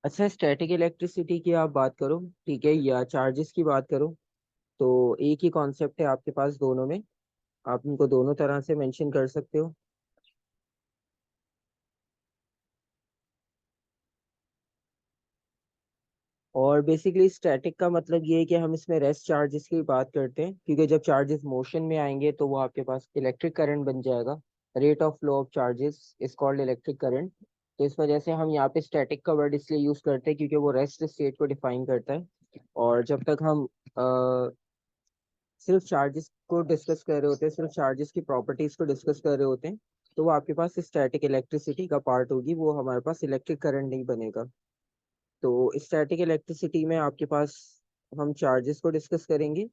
अच्छा, static electricity की आप बात करो, ठीक है, या चार्जेस की बात करो, तो एक ही कॉन्सेप्ट है आपके पास दोनों में। आप इनको दोनों तरह से मेंशन कर सकते हो। और बेसिकली स्टैटिक का मतलब ये है कि हम इसमें रेस्ट चार्जेस की बात करते हैं, क्योंकि जब चार्जेस मोशन में आएंगे तो वो आपके पास इलेक्ट्रिक करंट बन जाएगा। Rate of flow of charges is called electric current. तो इस वजह से हम यहाँ पे स्टैटिक का वर्ड इसलिए यूज करते हैं क्योंकि वो रेस्ट स्टेट को डिफाइन करता है। और जब तक हम सिर्फ चार्जेस को डिस्कस कर रहे होते हैं, सिर्फ चार्जेस की प्रॉपर्टीज को डिस्कस कर रहे होते हैं, तो वो आपके पास स्टैटिक इलेक्ट्रिसिटी का पार्ट होगी, वो हमारे पास इलेक्ट्रिक करंट नहीं बनेगा। तो स्टैटिक इलेक्ट्रिसिटी में आपके पास हम चार्जेस को डिस्कस करेंगे।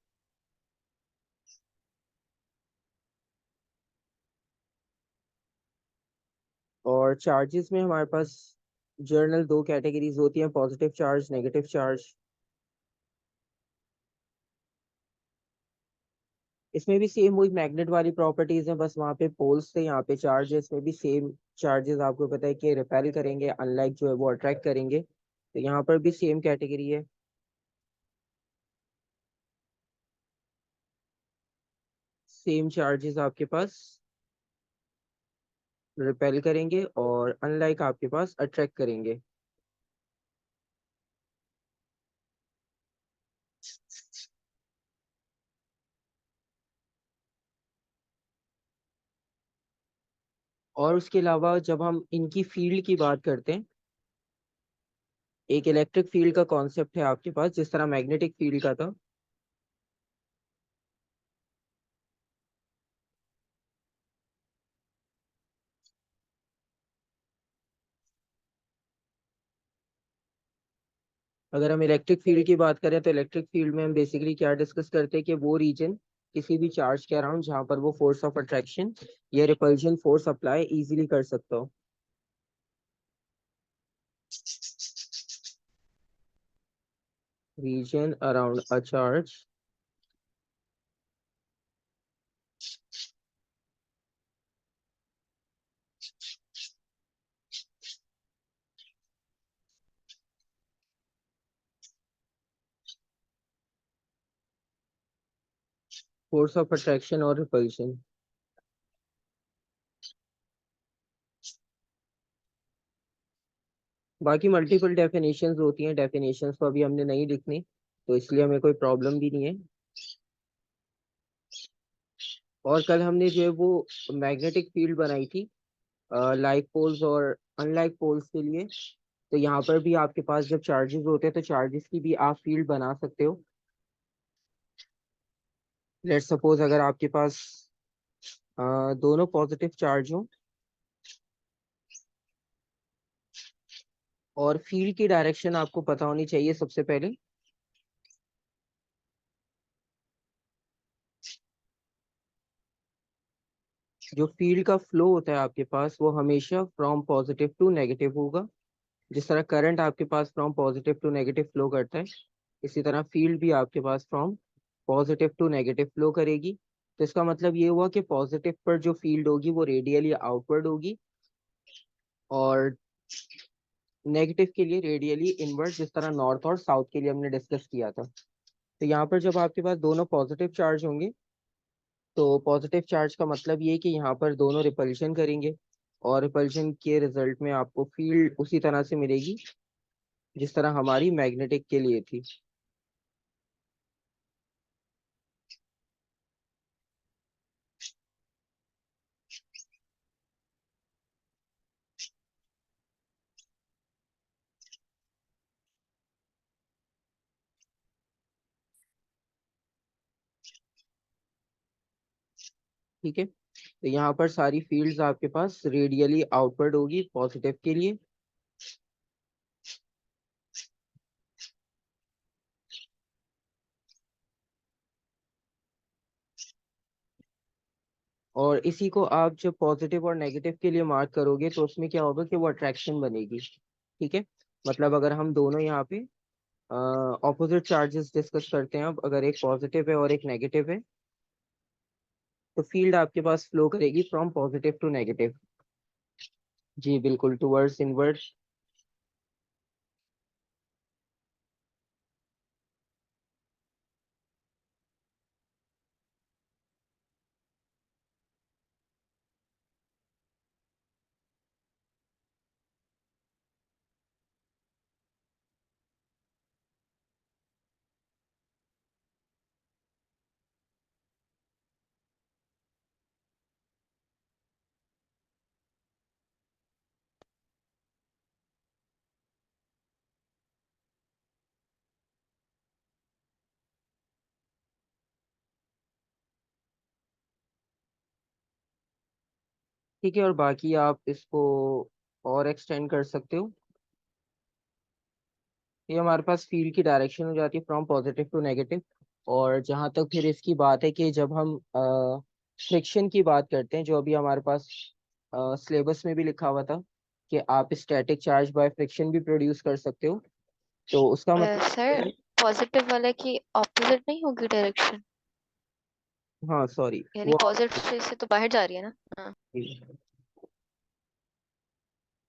और चार्जेस में हमारे पास जर्नल दो कैटेगरीज होती हैं, पॉजिटिव चार्ज, नेगेटिव चार्ज। इसमें भी सेम वही मैग्नेट वाली प्रॉपर्टीज हैं, बस वहाँ पे पोल्स थे, यहाँ पे चार्ज है। इसमें भी सेम चार्जेस आपको पता है कि रिपेल करेंगे, अनलाइक जो है वो अट्रैक्ट करेंगे। तो यहाँ पर भी सेम कैटेगरी है। सेम चार्जेस आपके पास रिपेल करेंगे और अनलाइक आपके पास अट्रैक्ट करेंगे। और उसके अलावा जब हम इनकी फील्ड की बात करते हैं, एक इलेक्ट्रिक फील्ड का कॉन्सेप्ट है आपके पास जिस तरह मैग्नेटिक फील्ड का था। अगर हम इलेक्ट्रिक फील्ड की बात करें तो इलेक्ट्रिक फील्ड में हम बेसिकली क्या डिस्कस करते हैं कि वो रीजन किसी भी चार्ज के अराउंड जहां पर वो फोर्स ऑफ अट्रैक्शन या रिपल्शन फोर्स अप्लाई इजीली कर सकता हो। Region around a charge, force of attraction और रिपल्शन। बाकी मल्टीपल डेफिनेशंस होती हैं, डेफिनेशंस तो अभी हमने नहीं लिखनी, तो इसलिए हमें कोई प्रॉब्लम भी नहीं है। और कल हमने जो है वो मैग्नेटिक फील्ड बनाई थी लाइक पोल्स और अनलाइक पोल्स के लिए। तो यहाँ पर भी आपके पास जब चार्जेस होते हैं तो चार्जेस की भी आप फील्ड बना सकते हो। लेट सपोज अगर आपके पास दोनों पॉजिटिव चार्ज हो और फील्ड की डायरेक्शन आपको पता होनी चाहिए सबसे पहले। जो फील्ड का फ्लो होता है आपके पास वो हमेशा फ्रॉम पॉजिटिव टू नेगेटिव होगा। जिस तरह करंट आपके पास from positive to negative flow करता है, इसी तरह फील्ड भी आपके पास from positive to negative flow करेगी। तो इसका मतलब ये हुआ कि पॉजिटिव पर जो फील्ड होगी वो रेडियली आउटवर्ड होगी, और नेगेटिव के लिए रेडियली इनवर्ड, जिस तरह नॉर्थ और साउथ के लिए हमने डिस्कस किया था। तो यहाँ पर जब आपके पास दोनों पॉजिटिव चार्ज होंगे तो पॉजिटिव चार्ज का मतलब ये है कि यहाँ पर दोनों रिपल्शन करेंगे, और रिपल्शन के रिजल्ट में आपको फील्ड उसी तरह से मिलेगी जिस तरह हमारी मैग्नेटिक के लिए थी। ठीक है, तो यहाँ पर सारी फील्ड्स आपके पास रेडियली आउटवर्ड होगी पॉजिटिव के लिए। और इसी को आप जब पॉजिटिव और नेगेटिव के लिए मार्क करोगे तो उसमें क्या होगा कि वो अट्रैक्शन बनेगी। ठीक है, मतलब अगर हम दोनों यहाँ पे ऑपोजिट चार्जेस डिस्कस करते हैं, अब अगर एक पॉजिटिव है और एक नेगेटिव है, तो फील्ड आपके पास फ्लो करेगी फ्रॉम पॉजिटिव टू नेगेटिव। जी बिल्कुल, टूवर्ड्स इनवर्ड। ठीक है, और बाकी आप इसको और एक्सटेंड कर सकते हो। ये हमारे पास फील्ड की डायरेक्शन हो जाती है फ्रॉम पॉजिटिव टू नेगेटिव। और जहाँ तक फिर इसकी बात है कि जब हम फ्रिक्शन की बात करते हैं, जो अभी हमारे पास सिलेबस में भी लिखा हुआ था कि आप स्टैटिक चार्ज बाय फ्रिक्शन भी प्रोड्यूस कर सकते हो, तो उसका सर, मतलब। पॉजिटिव वाले की ऑपोजिट नहीं होगी डायरेक्शन? हाँ सॉरी यानी वो पॉजिटिव से तो बाहर जा रही है ना? हाँ।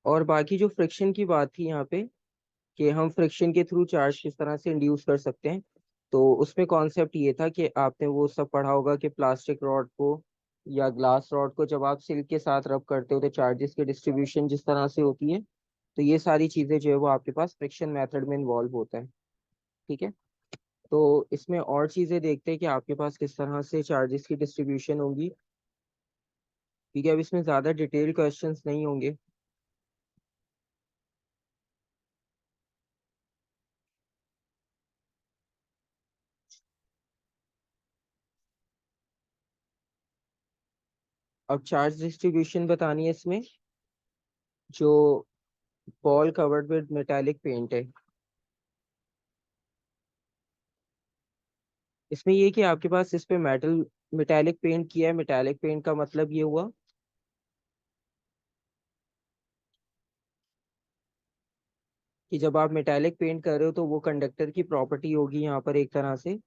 और बाकी जो फ्रिक्शन की बात थी यहाँ पे, कि हम फ्रिक्शन के थ्रू चार्ज किस तरह से इंड्यूस कर सकते हैं, तो उसमें कॉन्सेप्ट ये था कि आपने वो सब पढ़ा होगा कि प्लास्टिक रॉड को या ग्लास रॉड को जब आप सिल्क के साथ रब करते हो तो चार्जेस की डिस्ट्रीब्यूशन जिस तरह से होती है, तो ये सारी चीजें जो है वो आपके पास फ्रिक्शन मेथड में इन्वॉल्व होता है। ठीक है, तो इसमें और चीजें देखते हैं कि आपके पास किस तरह से चार्जेस की डिस्ट्रीब्यूशन होगी। ठीक है, अब इसमें ज्यादा डिटेल क्वेश्चंस नहीं होंगे। अब चार्ज डिस्ट्रीब्यूशन बतानी है इसमें, जो ball covered with metallic paint है। इसमें ये कि आपके पास इस पे मेटल मेटालिक पेंट किया है। मेटालिक पेंट का मतलब ये हुआ कि जब आप मेटालिक पेंट कर रहे हो तो वो कंडक्टर की प्रॉपर्टी होगी यहाँ पर एक तरह से।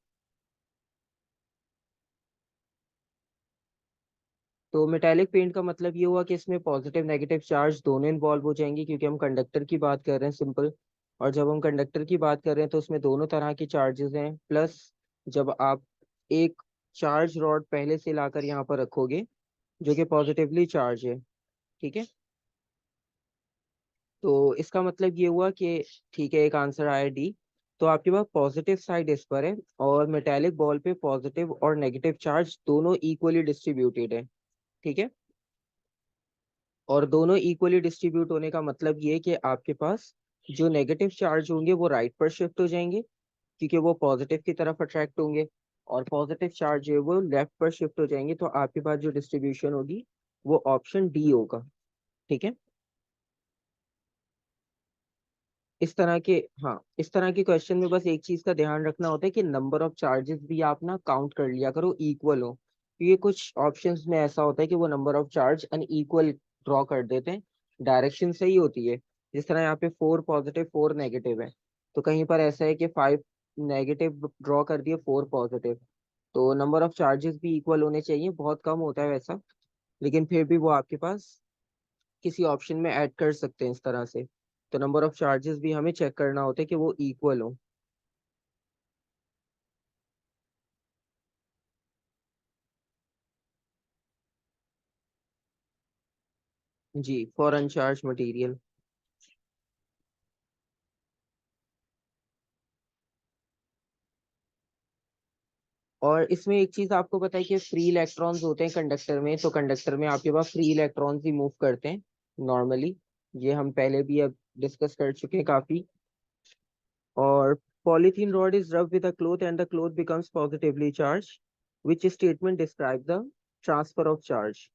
तो मेटालिक पेंट का मतलब ये हुआ कि इसमें पॉजिटिव नेगेटिव चार्ज दोनों इन्वॉल्व हो जाएंगे, क्योंकि हम कंडक्टर की बात कर रहे हैं सिंपल। और जब हम कंडक्टर की बात कर रहे हैं तो उसमें दोनों तरह के चार्जेस हैं। प्लस जब आप एक चार्ज रॉड पहले से लाकर यहाँ पर रखोगे जो कि पॉजिटिवली चार्ज है, ठीक है, तो इसका मतलब ये हुआ कि ठीक है, एक आंसर आया डी। तो आपके पास पॉजिटिव साइड इस पर है और मेटालिक बॉल पे पॉजिटिव और नेगेटिव चार्ज दोनों इक्वली डिस्ट्रीब्यूटेड है। ठीक है, और दोनों इक्वली डिस्ट्रीब्यूट होने का मतलब ये है कि आपके पास जो नेगेटिव चार्ज होंगे वो राइट पर शिफ्ट हो जाएंगे, क्योंकि वो पॉजिटिव की तरफ अट्रैक्ट होंगे। और पॉजिटिव चार्ज जो है वो लेफ्ट पर शिफ्ट हो जाएंगे, तो आपके पास जो डिस्ट्रीब्यूशन होगी वो ऑप्शन डी होगा। ठीक है, इस तरह के, हाँ, इस तरह के क्वेश्चन में बस एक चीज का ध्यान रखना होता है कि नंबर ऑफ चार्जेस भी आप ना काउंट कर लिया करो इक्वल हो। ये कुछ ऑप्शंस में ऐसा होता है कि वो number of charge unequal draw कर देते हैं। डायरेक्शन सही होती है, जिस तरह यहाँ पे 4 पॉजिटिव 4 नेगेटिव है, तो कहीं पर ऐसा है कि 5 नेगेटिव ड्रॉ कर दिए 4 पॉजिटिव। तो नंबर ऑफ चार्जेस भी इक्वल होने चाहिए, बहुत कम होता है वैसा, लेकिन फिर भी वो आपके पास किसी ऑप्शन में ऐड कर सकते हैं इस तरह से। तो नंबर ऑफ चार्जेस भी हमें चेक करना होता है कि वो इक्वल हो। जी, फॉर अनचार्ज मटेरियल। और इसमें एक चीज आपको पता है कि फ्री इलेक्ट्रॉन्स होते हैं कंडक्टर में, तो कंडक्टर में आपके पास फ्री इलेक्ट्रॉन्स ही मूव करते हैं नॉर्मली। ये हम पहले भी अब डिस्कस कर चुके हैं काफी। और polythene rod is rub with a cloth and the cloth becomes positively charge, which statement describe the transfer of charge.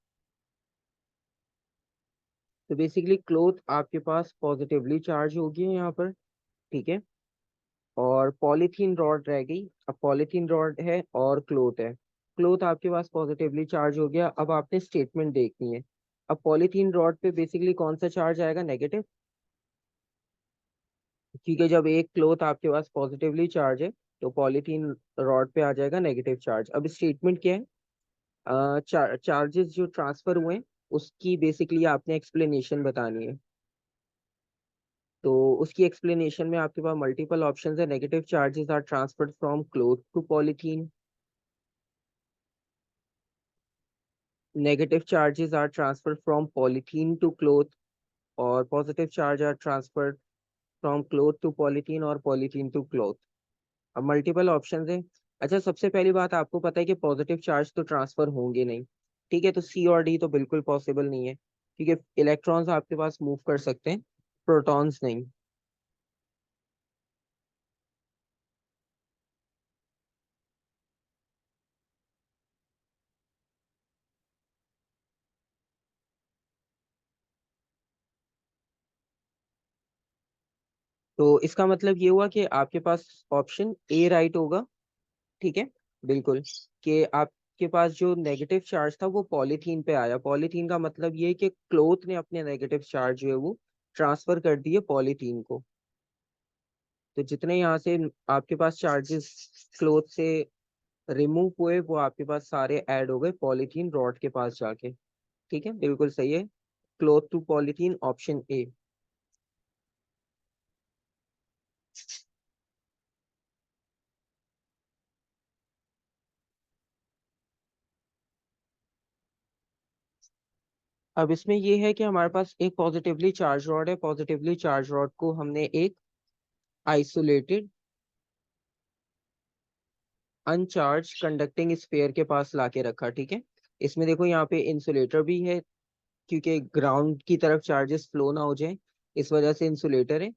तो बेसिकली क्लॉथ आपके पास पॉजिटिवली चार्ज होगी यहाँ पर, ठीक है, और पॉलीथीन रॉड रह गई। अब पॉलीथीन रॉड है और क्लोथ है। क्लोथ आपके पास पॉजिटिवली चार्ज हो गया, अब आपने स्टेटमेंट देखनी है। अब पॉलीथीन रॉड पे बेसिकली कौन सा चार्ज आएगा? नेगेटिव, क्योंकि जब एक क्लोथ आपके पास पॉजिटिवली चार्ज है तो पॉलीथीन रॉड पे आ जाएगा नेगेटिव चार्ज। अब स्टेटमेंट क्या है? चार्जेस जो ट्रांसफर हुए उसकी बेसिकली आपने एक्सप्लेनेशन बतानी है। तो उसकी एक्सप्लेनेशन में आपके पास मल्टीपल ऑप्शंस है। Negative charges are transferred from cloth to polythene, negative charges are transferred from polythene to cloth, और positive charge are transferred from cloth to polythene और polythene to cloth। अब मल्टीपल ऑप्शंस हैं। अच्छा, सबसे पहली बात आपको पता है कि पॉजिटिव चार्ज तो ट्रांसफर होंगे नहीं। ठीक है, तो सी और डी तो बिल्कुल पॉसिबल नहीं है, क्योंकि इलेक्ट्रॉन्स आपके पास मूव कर सकते हैं, प्रोटॉन्स नहीं। तो इसका मतलब ये हुआ कि आपके पास ऑप्शन ए राइट होगा। ठीक है, बिल्कुल। कि आपके पास जो नेगेटिव चार्ज था वो पॉलीथीन पे आया। पॉलीथीन का मतलब ये है कि क्लोथ ने अपने नेगेटिव चार्ज जो है वो ट्रांसफर कर दिए पॉलीथीन को। तो जितने यहाँ से आपके पास चार्जेस क्लोथ से रिमूव हुए वो आपके पास सारे ऐड हो गए पॉलीथीन रॉड के पास जाके। ठीक है, बिल्कुल सही है। Cloth to polythene, option A. अब इसमें ये है कि हमारे पास एक पॉजिटिवली चार्ज रॉड है। पॉजिटिवली चार्ज रॉड को हमने एक आइसोलेटेड अनचार्ज कंडक्टिंग स्फीयर के पास लाके रखा। ठीक है, इसमें देखो यहाँ पे इंसुलेटर भी है, क्योंकि ग्राउंड की तरफ चार्जेस फ्लो ना हो जाए इस वजह से इंसुलेटर है।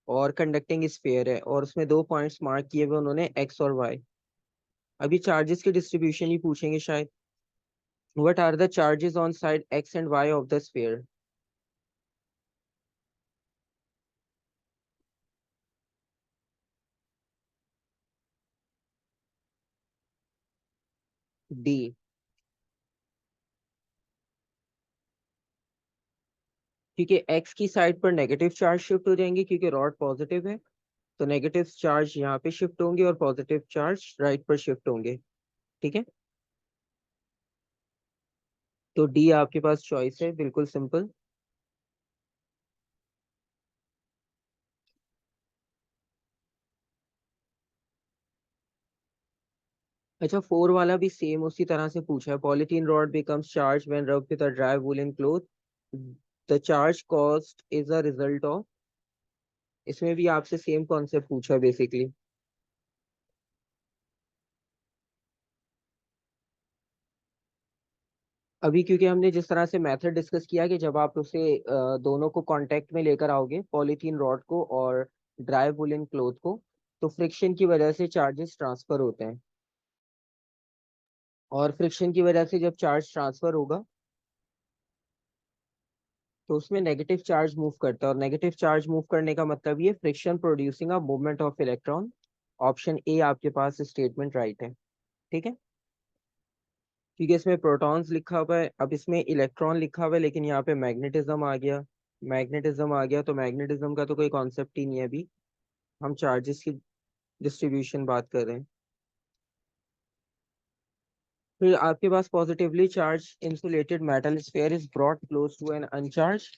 और कंडक्टिंग स्फीयर है, और उसमें दो पॉइंट्स मार्क किए हुए उन्होंने, एक्स और वाई। अभी चार्जेस की डिस्ट्रीब्यूशन ही पूछेंगे शायद। What are the charges on side X and Y of the sphere? D. क्योंकि एक्स की साइड पर नेगेटिव चार्ज शिफ्ट हो जाएंगे क्योंकि रॉड पॉजिटिव है। तो नेगेटिव चार्ज यहाँ पे शिफ्ट होंगे और पॉजिटिव चार्ज राइट पर शिफ्ट होंगे। ठीक है, तो डी आपके पास चॉइस है, बिल्कुल सिंपल। अच्छा, फोर वाला भी सेम उसी तरह से पूछा है। Polythene rod becomes charge when rubbed with a dry woollen cloth, the charge cost is a result of. इसमें भी आपसे सेम कॉन्सेप्ट पूछा बेसिकली। अभी क्योंकि हमने जिस तरह से मेथड डिस्कस किया कि जब आप उसे दोनों को कांटेक्ट में लेकर आओगे, पॉलीथीन रॉड को और ड्राई वूलन क्लॉथ को, तो फ्रिक्शन की वजह से चार्जेस ट्रांसफर होते हैं। और फ्रिक्शन की वजह से जब चार्ज ट्रांसफर होगा तो उसमें नेगेटिव चार्ज मूव करता है, और नेगेटिव चार्ज मूव करने का मतलब ये friction producing a movement of electron. Option A आपके पास स्टेटमेंट राइट है। ठीक है, क्योंकि इसमें प्रोटॉन्स लिखा हुआ है, अब इसमें इलेक्ट्रॉन लिखा हुआ है, लेकिन यहाँ पे मैग्नेटिज्म आ गया। मैग्नेटिज्म आ गया तो मैग्नेटिज्म का तो कोई कॉन्सेप्ट ही नहीं है अभी। हम चार्जेस की डिस्ट्रीब्यूशन बात कर रहे हैं। फिर आपके पास positively charge insulated metal sphere is brought close to an uncharge.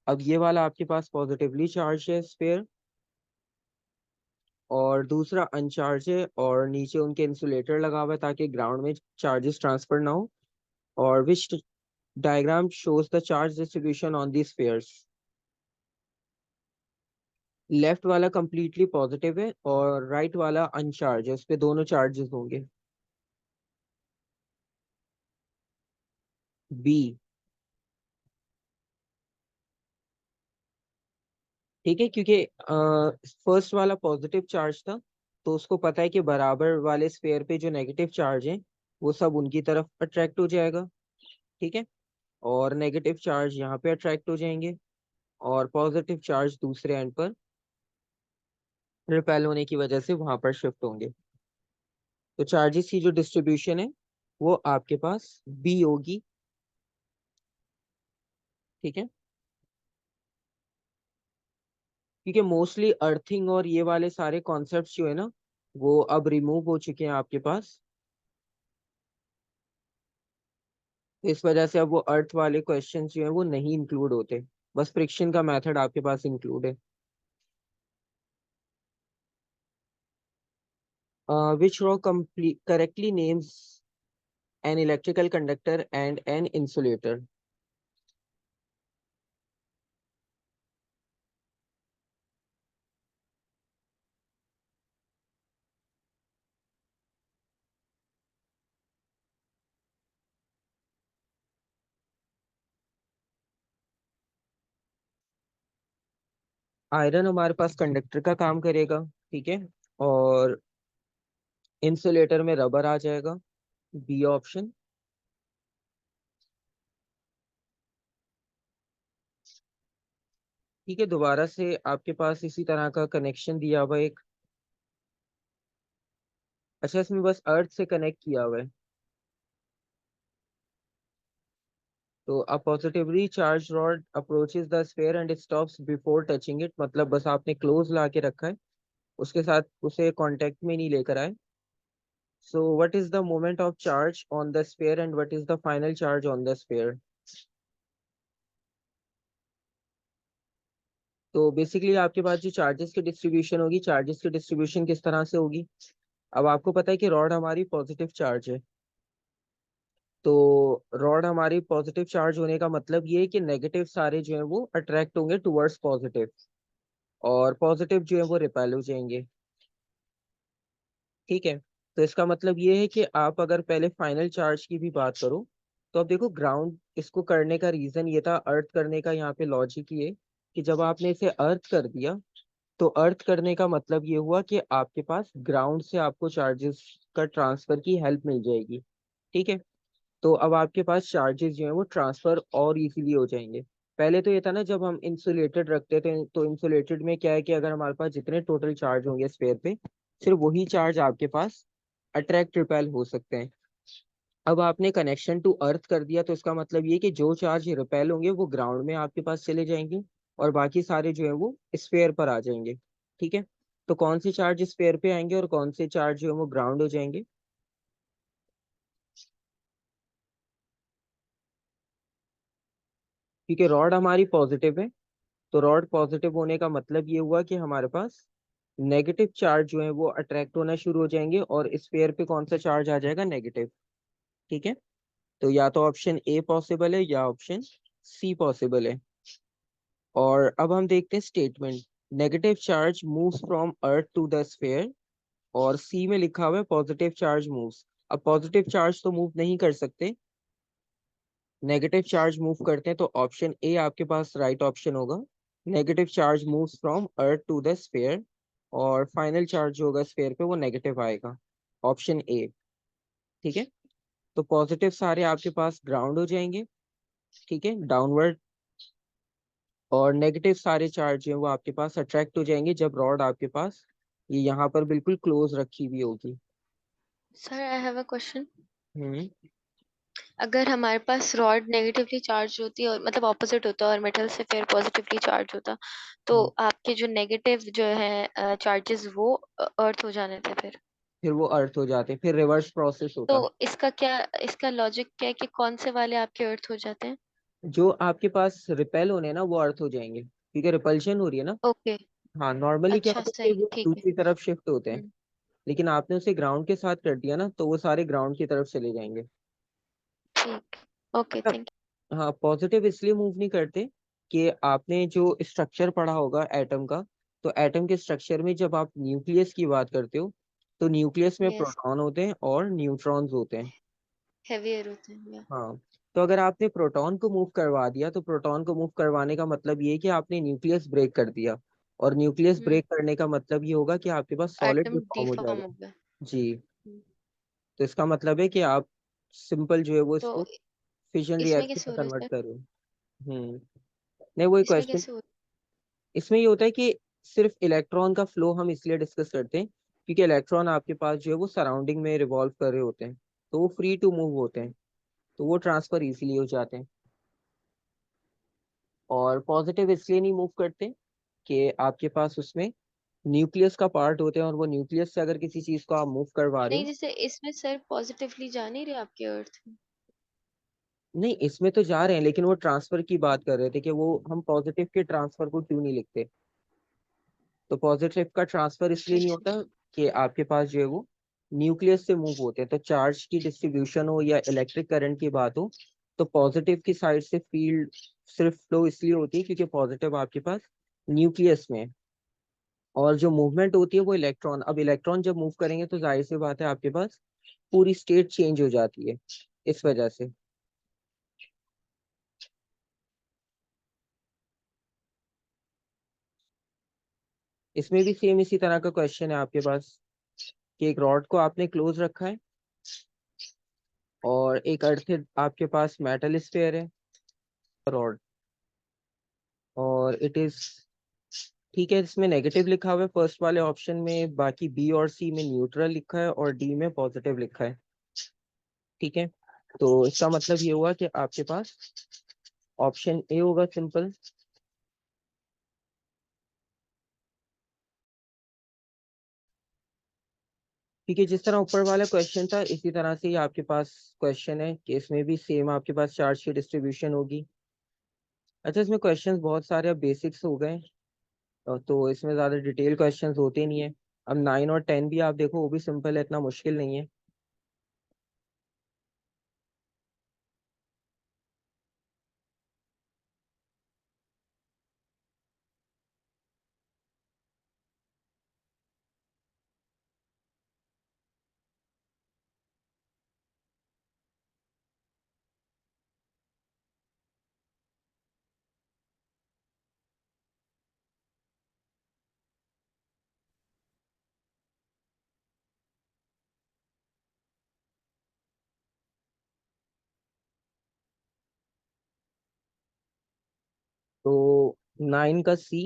अब ये वाला आपके पास पॉजिटिवली चार्ज है स्फीयर, और दूसरा अनचार्ज है, और नीचे उनके इंसुलेटर लगा हुआ है ताकि ग्राउंड में चार्जेस ट्रांसफर ना हो। और which diagram shows the charge distribution on the spheres? Left वाला कंप्लीटली पॉजिटिव है और राइट वाला अनचार्ज है, उस पे दोनों चार्जेस होंगे। बी। ठीक है, क्योंकि फर्स्ट वाला पॉजिटिव चार्ज था, तो उसको पता है कि बराबर वाले स्फीयर पे जो नेगेटिव चार्ज है वो सब उनकी तरफ अट्रैक्ट हो जाएगा। ठीक है, और नेगेटिव चार्ज यहाँ पे अट्रैक्ट हो जाएंगे, और पॉजिटिव चार्ज दूसरे एंड पर रिपेल होने की वजह से वहां पर शिफ्ट होंगे। तो चार्जेस की जो डिस्ट्रीब्यूशन है वो आपके पास बी होगी। ठीक है, क्योंकि मोस्टली अर्थिंग और ये वाले सारे कॉन्सेप्ट्स जो है ना वो अब रिमूव हो चुके हैं आपके पास। तो इस वजह से अब वो अर्थ वाले क्वेश्चंस जो है वो नहीं इंक्लूड होते। बस फ्रिक्शन का मेथड आपके पास इंक्लूड है। Which row correctly names an electrical conductor and an insulator? Iron हमारे पास कंडक्टर का काम करेगा। ठीक है, और इंसुलेटर में रबर आ जाएगा, बी ऑप्शन। ठीक है, दोबारा से आपके पास इसी तरह का कनेक्शन दिया हुआ है एक। अच्छा, इसमें बस अर्थ से कनेक्ट किया हुआ है। तो a positively charge rod approaches the sphere and stops before touching it, मतलब बस आपने क्लोज ला के रखा है, उसके साथ उसे कांटेक्ट में नहीं लेकर आए। So what is the moment of charge on the sphere and what is the final charge on the sphere? तो बेसिकली आपके पास जो चार्जेस की डिस्ट्रीब्यूशन होगी, चार्जेस की डिस्ट्रीब्यूशन किस तरह से होगी? अब आपको पता है कि रॉड हमारी पॉजिटिव चार्ज है, तो रॉड हमारी पॉजिटिव चार्ज होने का मतलब ये है कि नेगेटिव सारे जो है वो अट्रैक्ट होंगे टुवर्ड्स पॉजिटिव, और पॉजिटिव जो है वो रिपेल हो जाएंगे। ठीक है, तो इसका मतलब ये है कि आप अगर पहले फाइनल चार्ज की भी बात करो, तो अब देखो ग्राउंड इसको करने का रीजन ये था, अर्थ करने का यहाँ पे लॉजिक ये कि जब आपने इसे अर्थ कर दिया, तो अर्थ करने का मतलब ये हुआ कि आपके पास ग्राउंड से आपको चार्जेस का ट्रांसफर की हेल्प मिल जाएगी। ठीक है, तो अब आपके पास चार्जेस जो है वो ट्रांसफर और इजीली हो जाएंगे। पहले तो ये था ना, जब हम इंसुलेटेड रखते थे तो इंसुलेटेड में क्या है कि अगर हमारे पास जितने टोटल चार्ज होंगे स्फीयर पे, सिर्फ वही चार्ज आपके पास अट्रैक्ट रिपेल हो सकते हैं। अब आपने कनेक्शन टू अर्थ कर दिया, तो इसका मतलब ये कि जो चार्ज रिपेल होंगे वो ग्राउंड में आपके पास चले जाएंगे, और बाकी सारे जो है वो स्फीयर पर आ जाएंगे। ठीक है, तो कौन से चार्ज स्फीयर पे आएंगे और कौन से चार्ज जो है वो ग्राउंड हो जाएंगे? क्योंकि रॉड हमारी पॉजिटिव है, तो रॉड पॉजिटिव होने का मतलब ये हुआ कि हमारे पास नेगेटिव चार्ज जो है वो अट्रैक्ट होना शुरू हो जाएंगे, और स्फीयर पे कौन सा चार्ज आ जाएगा? नेगेटिव। ठीक है, तो या तो ऑप्शन ए पॉसिबल है या ऑप्शन सी पॉसिबल है। और अब हम देखते हैं statement, negative charge moves from earth to the sphere, और सी में लिखा हुआ है पॉजिटिव चार्ज मूव्स। अब पॉजिटिव चार्ज तो मूव नहीं कर सकते, नेगेटिव चार्ज मूव करते हैं, तो ऑप्शन ए आपके पास राइट ऑप्शन होगा। Negative charge moves from earth to the sphere, और फाइनल चार्ज जो होगा स्फीयर पे वो नेगेटिव आएगा, ऑप्शन ए। ठीक है, तो पॉजिटिव सारे आपके पास ग्राउंड हो जाएंगे, ठीक है, डाउनवर्ड, और नेगेटिव सारे चार्ज जो है वो आपके पास अट्रैक्ट हो जाएंगे जब रॉड आपके पास ये यहाँ पर बिल्कुल क्लोज रखी हुई होगी। Sir I have a question. Hmm. अगर हमारे पास रॉड नेगेटिवली चार्ज होती और मतलब ऑपोजिट होता और मेटल से फिर पॉजिटिवली चार्ज होता, तो हम्म। आपके जो नेगेटिव जो है चार्जेस वो अर्थ हो जाने थे फिर। फिर वो अर्थ हो जाते हैं, फिर रिवर्स प्रोसेस तो होता। इसका लॉजिक क्या है कि कौन से वाले आपके अर्थ हो जाते हैं? जो आपके पास रिपेल होने हैं ना वो अर्थ हो जाएंगे, क्योंकि रिपल्शन हो रही है ना। ओके। हाँ, नॉर्मली क्या अच्छा होता है कि सही, वो ठीक है। दूसरी तरफ शिफ्ट होते हैं, हम्म, लेकिन आपने उसे ग्राउंड के साथ कर दिया ना, तो वो सारे ग्राउंड की तरफ चले जाएंगे। ठीक। ओके, हाँ। थैंक हाँ, पॉजिटिव इसलिए मूव नहीं करते कि आपने जो स्ट्रक्चर पढ़ा होगा एटम का, तो एटम के स्ट्रक्चर में जब आप न्यूक्लियस की बात करते हो, तो न्यूक्लियस में यू। यस। प्रोटॉन होते हैं और न्यूट्रॉन्स होते हैं। हेवियर होते हैं या। हाँ, तो अगर आपने प्रोटॉन को मूव करवा दिया, तो प्रोटॉन को मूव करवाने का मतलब ये है कि आपने न्यूक्लियस ब्रेक कर दिया, और न्यूक्लियस हम्म। ब्रेक करने का मतलब ये होगा कि आपके पास सॉलिड भी एटम फॉर्म हो डिफॉर्म जाएगा। हो गया। जी, हम्म, तो इसका मतलब है कि आप सिंपल जो है वो तो इसको फिशन इसमें रिएक्शन कैसे में हो रहा है कन्वर्ट सर? कर रहे हो। नहीं, वही इसमें क्वेश्चन। कैसे हो इसमें ये होता है कि सिर्फ इलेक्ट्रॉन का फ्लो हम इसलिए डिस्कस करते हैं क्योंकि इलेक्ट्रॉन आपके पास जो है वो सराउंडिंग में रिवॉल्व कर रहे होते हैं, तो वो फ्री टू मूव होते हैं, तो वो ट्रांसफर इजीली हो जाते हैं। और पॉजिटिव इसलिए नहीं मूव करते कि आपके पास उसमें न्यूक्लियस का पार्ट होते हैं, और वो न्यूक्लियस से अगर किसी चीज को आप मूव करवा रहे नहीं, हो। जैसे इसमें सर पॉजिटिवली जा नहीं रहे आपके अर्थ में। नहीं, इसमें तो जा रहे हैं, लेकिन वो ट्रांसफर की बात कर रहे थे कि वो हम पॉजिटिव के ट्रांसफर को क्यों नहीं लिखते। तो पॉजिटिव का ट्रांसफर इसलिए नहीं अच्छा। होता कि आपके पास जो है वो न्यूक्लियस से मूव होते हैं, तो चार्ज की डिस्ट्रीब्यूशन हो या इलेक्ट्रिक करंट की बात हो, तो पॉजिटिव की साइड से फील्ड सिर्फ फ्लो इसलिए होती है क्योंकि पॉजिटिव आपके पास न्यूक्लियस में है, और जो मूवमेंट होती है वो इलेक्ट्रॉन, अब इलेक्ट्रॉन जब मूव करेंगे तो जाहिर सी बात है आपके पास पूरी स्टेट चेंज हो जाती है, इस वजह से। इसमें भी सेम इसी तरह का क्वेश्चन है आपके पास कि एक रॉड को आपने क्लोज रखा है, और एक अर्थ आपके पास मेटल स्फीयर है रॉड, और इट इज ठीक है, इसमें नेगेटिव लिखा हुआ है फर्स्ट वाले ऑप्शन में, बाकी बी और सी में न्यूट्रल लिखा है और डी में पॉजिटिव लिखा है। ठीक है, तो इसका मतलब ये हुआ कि आपके पास ऑप्शन ए होगा सिंपल। ठीक है, जिस तरह ऊपर वाला क्वेश्चन था इसी तरह से ही आपके पास क्वेश्चन है कि इसमें भी सेम आपके पास चार्ज की डिस्ट्रीब्यूशन होगी। अच्छा, इसमें क्वेश्चंस बहुत सारे अब बेसिक्स हो गए, तो इसमें ज़्यादा डिटेल क्वेश्चंस होते नहीं है। अब 9 और 10 भी आप देखो, वो भी सिंपल है, इतना मुश्किल नहीं है। तो 9 का सी।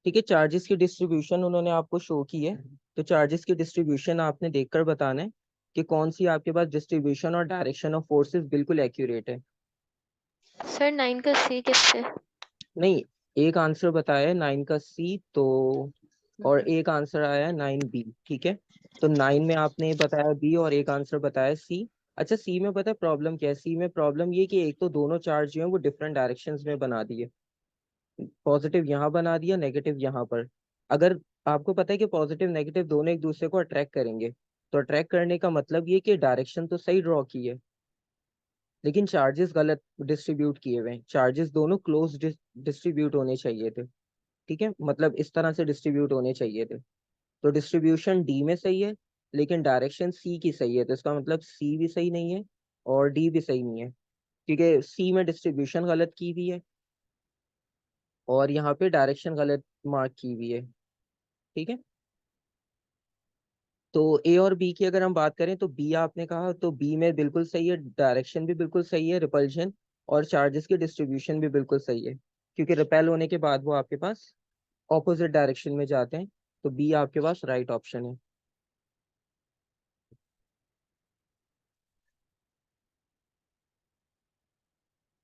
ठीक है, चार्जेस की डिस्ट्रीब्यूशन उन्होंने आपको शो की है, तो चार्जेस की डिस्ट्रीब्यूशन आपने देखकर बताना है कि कौन सी आपके पास डिस्ट्रीब्यूशन और डायरेक्शन ऑफ फोर्सेस बिल्कुल एक्यूरेट है। सर 9 का सी किससे? नहीं, एक आंसर बताया है 9 का सी, तो और एक आंसर आया है 9 बी। ठीक है, तो 9 में आपने बताया बी और एक आंसर बताया सी। अच्छा, सी में पता है प्रॉब्लम क्या है? सी में प्रॉब्लम ये कि एक तो दोनों चार्ज जो है वो डिफरेंट डायरेक्शंस में बना दिए, पॉजिटिव यहाँ बना दिया, नेगेटिव यहाँ पर। अगर आपको पता है कि पॉजिटिव नेगेटिव दोनों एक दूसरे को अट्रैक्ट करेंगे, तो अट्रैक्ट करने का मतलब ये कि डायरेक्शन तो सही ड्रॉ की है, लेकिन चार्जेस गलत डिस्ट्रीब्यूट किए हुए हैं। चार्जेस दोनों क्लोज डिस्ट्रीब्यूट होने चाहिए थे। ठीक है, मतलब इस तरह से डिस्ट्रीब्यूट होने चाहिए थे। तो डिस्ट्रीब्यूशन डी में सही है, लेकिन डायरेक्शन सी की सही है, तो इसका मतलब सी भी सही नहीं है और डी भी सही नहीं है, क्योंकि सी में डिस्ट्रीब्यूशन गलत की हुई है और यहाँ पे डायरेक्शन गलत मार्क की हुई है। ठीक है, तो ए और बी की अगर हम बात करें तो बी आपने कहा, तो बी में बिल्कुल सही है, डायरेक्शन भी बिल्कुल सही है, रिपल्शन और चार्जेस की डिस्ट्रीब्यूशन भी बिल्कुल सही है, क्योंकि रिपेल होने के बाद वो आपके पास ऑपोजिट डायरेक्शन में जाते हैं। तो बी आपके पास राइट ऑप्शन है।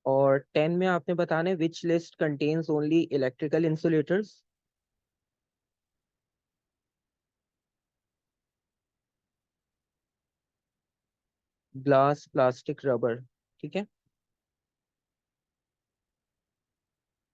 और 10 में आपने बताना है विच list contains only electrical insulators. Glass, plastic, rubber. ठीक है।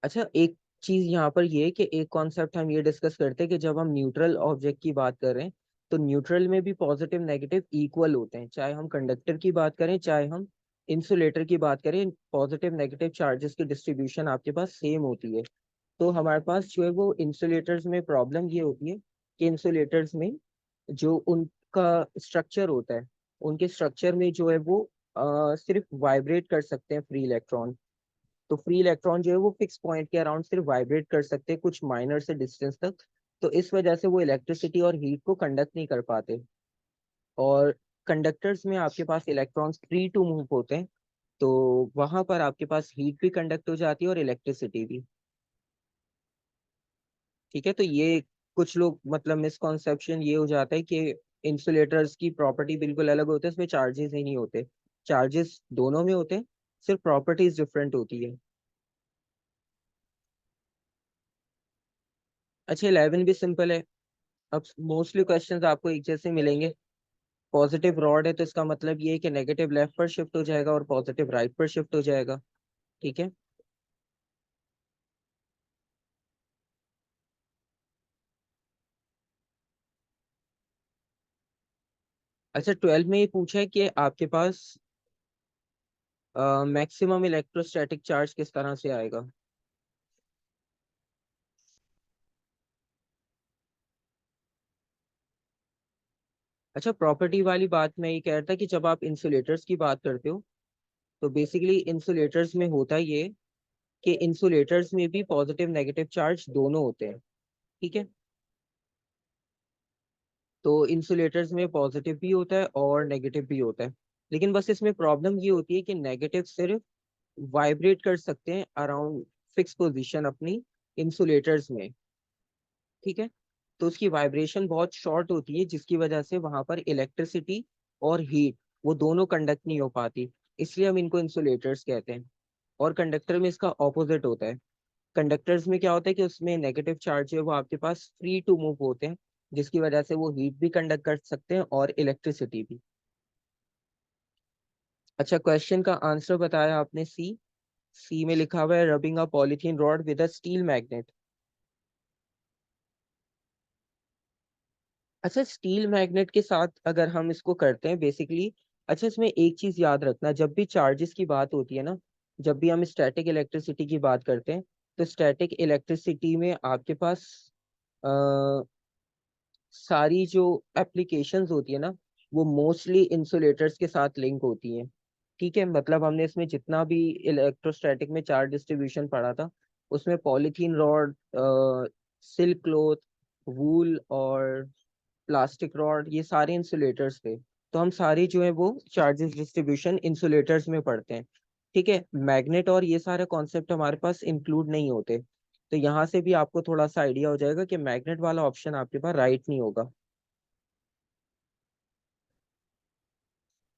अच्छा, एक चीज यहाँ पर ये है कि एक कॉन्सेप्ट हम ये डिस्कस करते हैं कि जब हम न्यूट्रल ऑब्जेक्ट की बात कर रहे हैं, तो न्यूट्रल में भी पॉजिटिव नेगेटिव इक्वल होते हैं, चाहे हम कंडक्टर की बात करें चाहे हम इंसुलेटर की बात करें, पॉजिटिव नेगेटिव चार्जेस की डिस्ट्रीब्यूशन आपके पास सेम होती है। तो हमारे पास जो है वो इंसुलेटर्स में प्रॉब्लम ये होती है कि इंसुलेटर्स में जो उनका स्ट्रक्चर होता है, उनके स्ट्रक्चर में जो है वो सिर्फ वाइब्रेट कर सकते हैं फ्री इलेक्ट्रॉन। तो फ्री इलेक्ट्रॉन जो है वो फिक्स पॉइंट के अराउंड सिर्फ वाइब्रेट कर सकते हैं कुछ माइनर से डिस्टेंस तक, तो इस वजह से वो इलेक्ट्रिसिटी और हीट को कंडक्ट नहीं कर पाते। और कंडक्टर्स में आपके पास इलेक्ट्रॉन्स फ्री टू मूव होते हैं, तो वहां पर आपके पास हीट भी कंडक्ट हो जाती है और इलेक्ट्रिसिटी भी। ठीक है, तो ये कुछ लोग मतलब मिसकॉन्सेप्शन ये हो जाता है कि इंसुलेटर्स की प्रॉपर्टी बिल्कुल अलग होते हैं, इसमें चार्जेस ही नहीं होते। चार्जेस दोनों में होते हैं, सिर्फ प्रॉपर्टीज डिफरेंट होती है। अच्छा, 11 भी सिंपल है। अब मोस्टली क्वेश्चंस आपको एक जैसे मिलेंगे। पॉजिटिव रॉड है तो इसका मतलब ये है कि नेगेटिव लेफ्ट पर शिफ्ट हो जाएगा और पॉजिटिव राइट पर शिफ्ट हो जाएगा। ठीक है। अच्छा, 12 में ये पूछा है कि आपके पास मैक्सिमम इलेक्ट्रोस्टैटिक चार्ज किस तरह से आएगा। अच्छा, प्रॉपर्टी वाली बात मैं ये कह रहा था कि जब आप इंसुलेटर्स की बात करते हो, तो बेसिकली इंसुलेटर्स में होता ये कि इंसुलेटर्स में भी पॉजिटिव नेगेटिव चार्ज दोनों होते हैं। ठीक है, तो इंसुलेटर्स में पॉजिटिव भी होता है और नेगेटिव भी होता है, लेकिन बस इसमें प्रॉब्लम ये होती है कि नेगेटिव सिर्फ वाइब्रेट कर सकते हैं अराउंड फिक्स पोजीशन अपनी, इंसुलेटर्स में, ठीक है। तो उसकी वाइब्रेशन बहुत शॉर्ट होती है, जिसकी वजह से वहां पर इलेक्ट्रिसिटी और हीट वो दोनों कंडक्ट नहीं हो पाती, इसलिए हम इनको इंसुलेटर्स कहते हैं। और कंडक्टर में इसका ऑपोजिट होता है। कंडक्टर्स में क्या होता है कि उसमें नेगेटिव चार्ज है वो आपके पास फ्री टू मूव होते हैं, जिसकी वजह से वो हीट भी कंडक्ट कर सकते हैं और इलेक्ट्रिसिटी भी। अच्छा, क्वेश्चन का आंसर बताया आपने सी। सी में लिखा हुआ है rubbing a polythene rod with a steel magnet. अच्छा, स्टील मैग्नेट के साथ अगर हम इसको करते हैं बेसिकली, अच्छा इसमें एक चीज याद रखना, जब भी चार्जेस की बात होती है ना, जब भी हम स्टैटिक इलेक्ट्रिसिटी की बात करते हैं, तो स्टैटिक इलेक्ट्रिसिटी में आपके पास सारी जो एप्लीकेशंस होती है ना, वो मोस्टली इंसुलेटर्स के साथ लिंक होती हैं। ठीक है, मतलब हमने इसमें जितना भी इलेक्ट्रोस्टैटिक में चार्ज डिस्ट्रीब्यूशन पढ़ा था, उसमें पॉलीथीन रॉड, सिल्क क्लोथ, वूल और प्लास्टिक रॉड, ये सारे इंसुलेटर्स थे। तो हम सारे जो है वो चार्जेस डिस्ट्रीब्यूशन इंसुलेटर्स में पढ़ते हैं। ठीक है, मैग्नेट और ये सारे कॉन्सेप्ट हमारे पास इंक्लूड नहीं होते। तो यहाँ से भी आपको थोड़ा सा आइडिया हो जाएगा कि मैग्नेट वाला ऑप्शन आपके पास राइट नहीं होगा।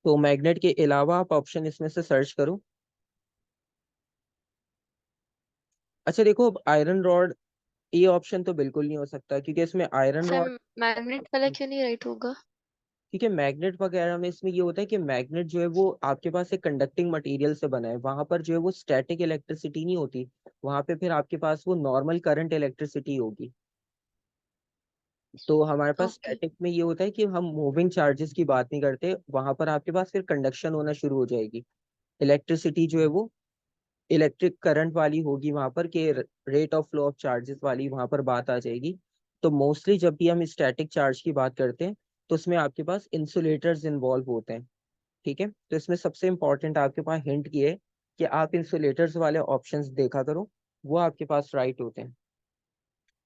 तो मैग्नेट के अलावा आप ऑप्शन इसमें से सर्च करो। अच्छा देखो, अब आयरन रॉड, ये ऑप्शन तो बिल्कुल नहीं हो सकता, क्योंकि इसमें आयरन सर रॉड, मैग्नेट वाला क्यों नहीं राइट होगा? ठीक है, मैग्नेट वगैरह में इसमें ये होता है कि मैग्नेट जो है वो आपके पास एक कंडक्टिंग मटेरियल से बना है, वहां पर जो है वो स्टैटिक इलेक्ट्रिसिटी नहीं होती, वहां पे फिर आपके पास वो नॉर्मल करंट इलेक्ट्रिसिटी होगी। तो हमारे पास ओके। स्टैटिक में ये होता है कि हम मूविंग चार्जेस की बात नहीं करते, वहां पर आपके पास फिर कंडक्शन होना शुरू हो जाएगी, इलेक्ट्रिसिटी जो है वो इलेक्ट्रिक करंट वाली होगी वहां पर, कि rate of flow of charges वाली वहां पर बात आ जाएगी। तो मोस्टली जब भी हम स्टैटिक चार्ज की बात करते हैं, तो उसमें आपके पास इंसुलेटर्स इन्वॉल्व होते हैं। ठीक है, तो इसमें सबसे इंपॉर्टेंट आपके पास हिंट ये है कि आप इंसुलेटर्स वाले ऑप्शंस देखा करो, वो आपके पास राइट होते हैं।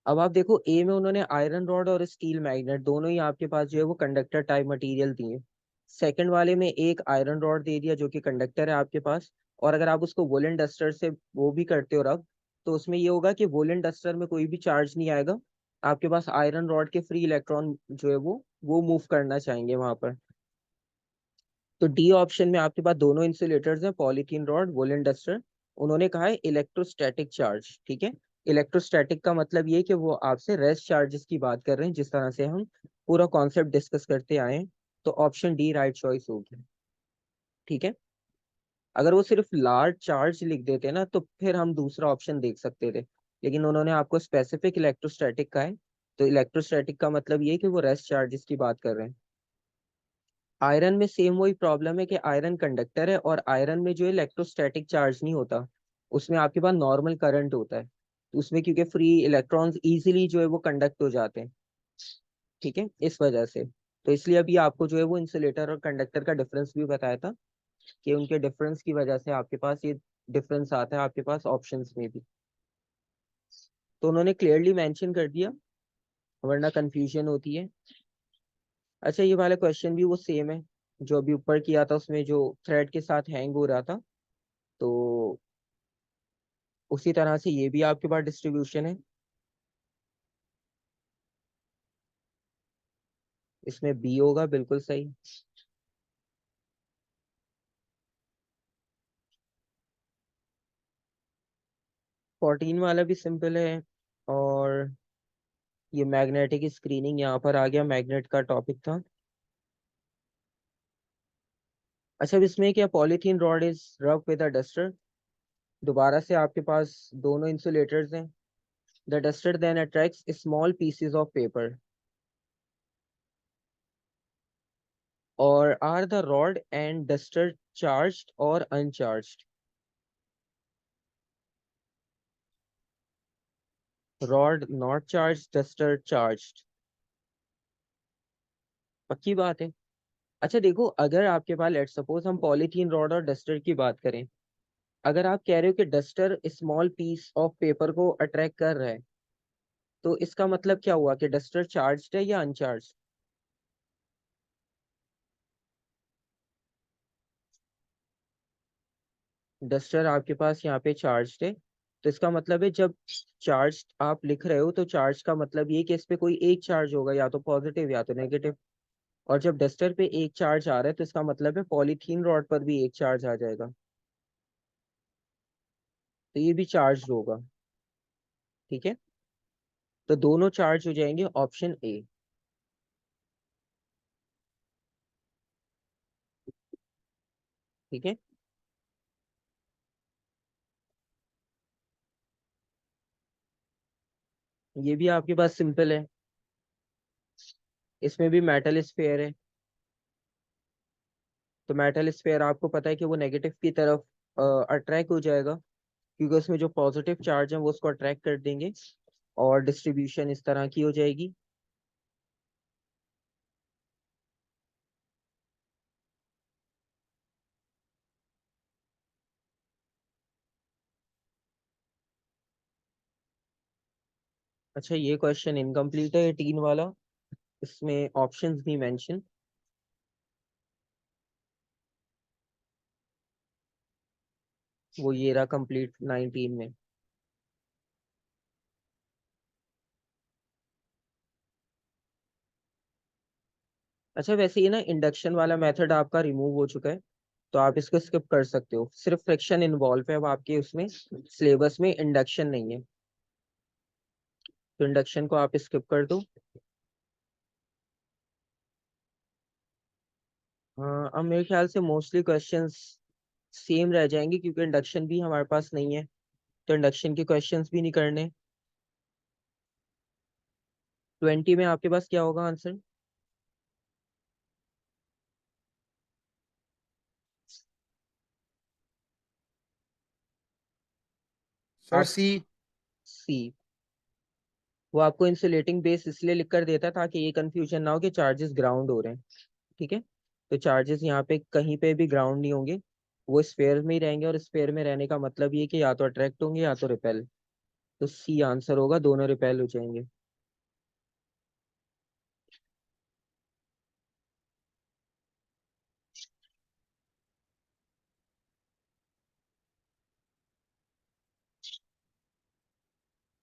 अब आप देखो, ए में उन्होंने आयरन रॉड और स्टील मैग्नेट दोनों ही आपके पास जो है वो कंडक्टर टाइप मटेरियल दिए। सेकंड वाले में एक आयरन रॉड दे दिया जो कि कंडक्टर है आपके पास, और अगर आप उसको वुलन डस्टर से वो भी करते हो रब, तो उसमें ये होगा कि वुलन डस्टर में कोई भी चार्ज नहीं आएगा, आपके पास आयरन रॉड के फ्री इलेक्ट्रॉन जो है वो मूव करना चाहेंगे वहां पर। तो डी ऑप्शन में आपके पास दोनों इंसुलेटर्स हैं, पॉलीथीन रॉड, वुलन डस्टर। उन्होंने कहा है इलेक्ट्रोस्टैटिक चार्ज। ठीक है, इलेक्ट्रोस्टैटिक का मतलब ये है कि वो आपसे रेस्ट चार्जेस की बात कर रहे हैं, जिस तरह से हम पूरा कॉन्सेप्ट डिस्कस करते आए हैं। तो ऑप्शन डी राइट चॉइस होगी। ठीक है, अगर वो सिर्फ लार्ज चार्ज लिख देते ना, तो फिर हम दूसरा ऑप्शन देख सकते थे, लेकिन उन्होंने आपको स्पेसिफिक इलेक्ट्रोस्टैटिक का है। तो इलेक्ट्रोस्टैटिक का मतलब ये है कि वो रेस्ट चार्जेस की बात कर रहे हैं। आयरन में सेम वही प्रॉब्लम है कि आयरन कंडक्टर है, और आयरन में जो इलेक्ट्रोस्टैटिक चार्ज नहीं होता, उसमें आपके पास नॉर्मल करंट होता है, तो उसमें क्योंकि फ्री इलेक्ट्रॉन्स इजीली जो है वो कंडक्ट हो जाते हैं। ठीक है, इस वजह से। तो इसलिए अभी आपको जो है वो इंसुलेटर और कंडक्टर का डिफरेंस भी बताया था, कि उनके डिफरेंस की वजह से आपके पास ये डिफरेंस आता है आपके पास ऑप्शंस में भी। तो उन्होंने क्लियरली मेंशन कर दिया, वरना कंफ्यूजन होती है। अच्छा, ये वाला क्वेश्चन भी वो सेम है जो अभी ऊपर किया था, उसमें जो थ्रेड के साथ हैंग हो रहा था, तो उसी तरह से ये भी आपके पास डिस्ट्रीब्यूशन है। इसमें बी होगा, बिल्कुल सही। 14 वाला भी सिंपल है। और ये मैग्नेटिक स्क्रीनिंग यहाँ पर आ गया, मैग्नेट का टॉपिक था। अच्छा, अब इसमें क्या, polythene rod is rub with a duster. दोबारा से आपके पास दोनों इंसुलेटर्स हैं। The duster then attracts small pieces of paper, और are the rod and duster charged और uncharged. Rod not charge, duster charged. पक्की बात है। अच्छा देखो, अगर आपके पास लेट सपोज हम पॉलीथीन रॉड और डस्टर की बात करें, अगर आप कह रहे हो कि duster small piece of paper को अट्रैक्ट कर रहा है, तो इसका मतलब क्या हुआ कि डस्टर चार्ज्ड है या अनचार्ज। डस्टर आपके पास यहाँ पे चार्ज्ड है, तो इसका मतलब है जब चार्ज आप लिख रहे हो तो चार्ज का मतलब ये कि इस पे कोई एक चार्ज होगा, या तो पॉजिटिव या तो नेगेटिव। और जब डस्टर पे एक चार्ज आ रहा है तो इसका मतलब है पॉलीथीन रॉड पर भी एक चार्ज आ जाएगा, तो ये भी चार्ज होगा। ठीक है, तो दोनों चार्ज हो जाएंगे ऑप्शन ए। ठीक है, ये भी आपके पास सिंपल है, इसमें भी मेटल स्फेयर है। तो मेटल स्फेयर आपको पता है कि वो नेगेटिव की तरफ अट्रैक्ट हो जाएगा, क्योंकि उसमें जो पॉजिटिव चार्ज है वो उसको अट्रैक्ट कर देंगे, और डिस्ट्रीब्यूशन इस तरह की हो जाएगी। अच्छा, ये क्वेश्चन इनकम्प्लीट है 18 वाला, इसमें ऑप्शंस नहीं मेंशन। वो ये रहा कंप्लीट 19 में। अच्छा, वैसे ये ना इंडक्शन वाला मेथड आपका रिमूव हो चुका है, तो आप इसको स्किप कर सकते हो, सिर्फ फ्रिक्शन इन्वॉल्व है, अब आपके उसमें सिलेबस में इंडक्शन नहीं है, तो इंडक्शन को आप स्किप कर दो। अब मेरे ख्याल से मोस्टली क्वेश्चंस सेम रह जाएंगे, क्योंकि इंडक्शन भी हमारे पास नहीं है, तो इंडक्शन के क्वेश्चंस भी नहीं करने। 20 में आपके पास क्या होगा आंसर? सर आप सी। सी। वो आपको इंसुलेटिंग बेस इसलिए लिख कर देता है ताकि ये कंफ्यूजन ना हो कि चार्जेस ग्राउंड हो रहे हैं। ठीक है, तो चार्जेस यहाँ पे कहीं पे भी ग्राउंड नहीं होंगे, वो स्फेयर में ही रहेंगे, और स्फेयर में रहने का मतलब ये कि या तो अट्रैक्ट होंगे या तो रिपेल। तो सी आंसर होगा, दोनों रिपेल हो जाएंगे।